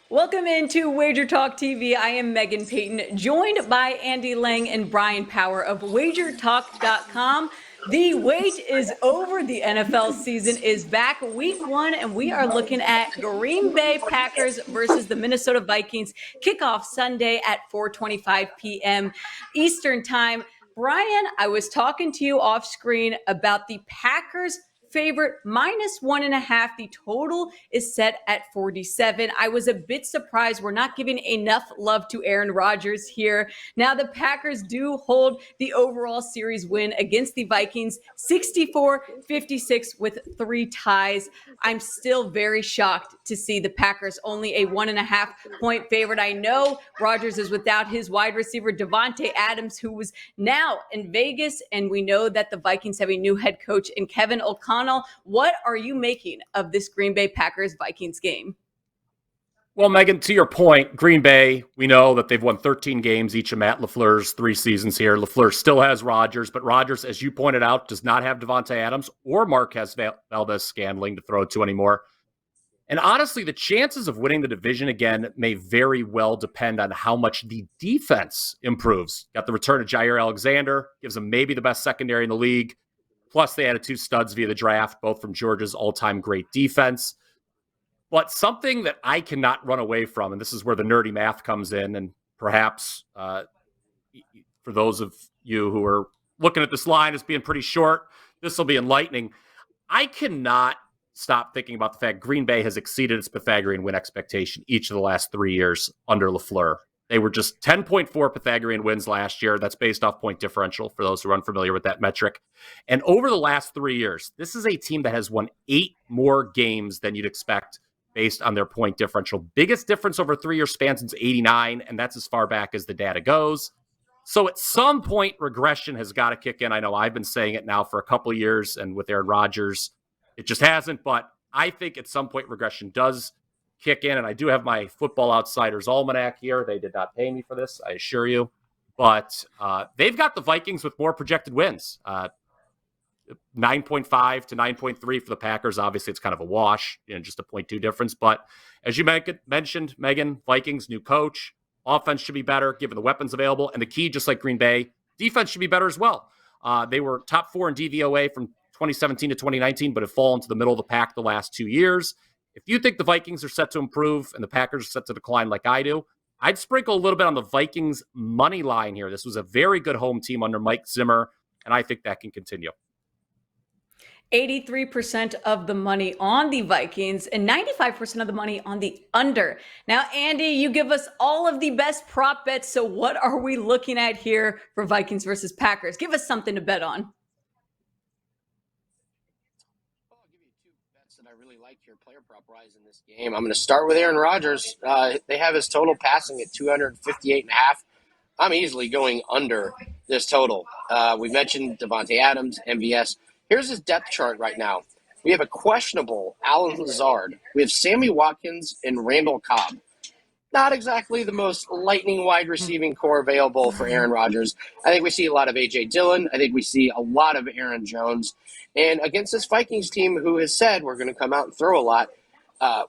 Welcome into WagerTalk TV. I am Megan Payton, joined by Andy Lang and Brian Power of WagerTalk.com. The wait is over. The NFL season is back. Week 1, and we are looking at Green Bay Packers versus the Minnesota Vikings. Kickoff Sunday at 4:25 p.m. Eastern Time. Brian, I was talking to you off screen about the Packers favorite -1.5. The total is set at 47. I was a bit surprised. We're not giving enough love to Aaron Rodgers here. Now the Packers do hold the overall series win against the Vikings, 64-56 with 3 ties. I'm still very shocked to see the Packers only a 1.5 point favorite. I know Rodgers is without his wide receiver, Davante Adams, who was now in Vegas, and we know that the Vikings have a new head coach in Kevin O'Connell. What are you making of this Green Bay Packers-Vikings game? Well, Megan, to your point, Green Bay, we know that they've won 13 games each of Matt LaFleur's 3 seasons here. LaFleur still has Rodgers, but Rodgers, as you pointed out, does not have Davante Adams or Marquez Valdez-Scantling to throw to anymore. And honestly, the chances of winning the division again may very well depend on how much the defense improves. Got the return of Jair Alexander, gives them maybe the best secondary in the league. Plus, they added 2 studs via the draft, both from Georgia's all-time great defense. But something that I cannot run away from, and this is where the nerdy math comes in, and perhaps for those of you who are looking at this line as being pretty short, this will be enlightening. I cannot stop thinking about the fact Green Bay has exceeded its Pythagorean win expectation each of the last 3 years under LaFleur. They were just 10.4 Pythagorean wins last year. That's based off point differential for those who are unfamiliar with that metric. And over the last 3 years, this is a team that has won 8 more games than you'd expect based on their point differential. Biggest difference over a 3-year span since 89, and that's as far back as the data goes. So at some point, regression has got to kick in. I know I've been saying it now for a couple of years, and with Aaron Rodgers, it just hasn't. But I think at some point, regression does kick in, and I do have my Football Outsiders Almanac here. They did not pay me for this, I assure you. But they've got the Vikings with more projected wins. 9.5 to 9.3 for the Packers. Obviously, it's kind of a wash, just a 0.2 difference. But as you mentioned, Megan, Vikings, new coach. Offense should be better, given the weapons available. And the key, just like Green Bay, defense should be better as well. They were top 4 in DVOA from 2017 to 2019, but have fallen to the middle of the pack the last 2 years. If you think the Vikings are set to improve and the Packers are set to decline like I do, I'd sprinkle a little bit on the Vikings money line here. This was a very good home team under Mike Zimmer, and I think that can continue. 83% of the money on the Vikings and 95% of the money on the under. Now, Andy, you give us all of the best prop bets. So what are we looking at here for Vikings versus Packers? Give us something to bet on. Your player prop rise in this game. I'm going to start with Aaron Rodgers. They have his total passing at 258.5. I'm easily going under this total. We mentioned Davante Adams, MVS. Here's his depth chart right now. We have a questionable Allen Lazard. We have Sammy Watkins and Randall Cobb. Not exactly the most lightning wide receiving core available for Aaron Rodgers. I think we see a lot of A.J. Dillon. I think we see a lot of Aaron Jones. And against this Vikings team who has said we're going to come out and throw a lot,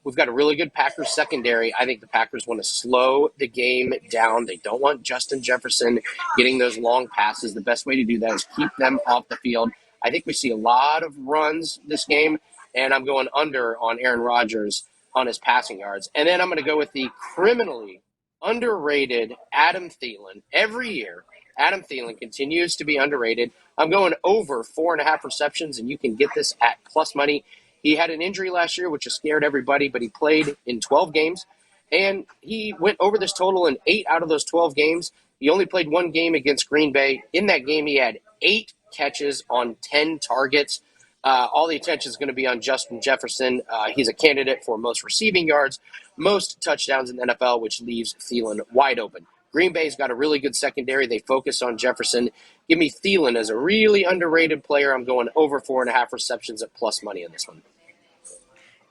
we've got a really good Packers secondary. I think the Packers want to slow the game down. They don't want Justin Jefferson getting those long passes. The best way to do that is keep them off the field. I think we see a lot of runs this game, and I'm going under on Aaron Rodgers on his passing yards. And then I'm going to go with the criminally underrated Adam Thielen. Every year, Adam Thielen continues to be underrated. I'm going over 4.5 receptions, and you can get this at plus money. He had an injury last year, which has scared everybody, but he played in 12 games, and he went over this total in 8 out of those 12 games. He only played 1 game against Green Bay. In that game, he had 8 catches on 10 targets. All the attention is going to be on Justin Jefferson. He's a candidate for most receiving yards, most touchdowns in the NFL, which leaves Thielen wide open. Green Bay's got a really good secondary. They focus on Jefferson. Give me Thielen as a really underrated player. I'm going over 4.5 receptions at plus money in this one.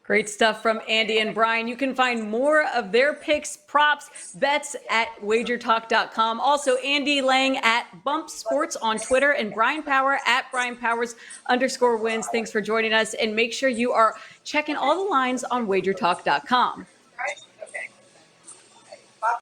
Great stuff from Andy and Brian. You can find more of their picks, props, bets at WagerTalk.com. Also, Andy Lang at Bump Sports on Twitter and Brian Power at BrianPowers_wins. Thanks for joining us. And make sure you are checking all the lines on WagerTalk.com.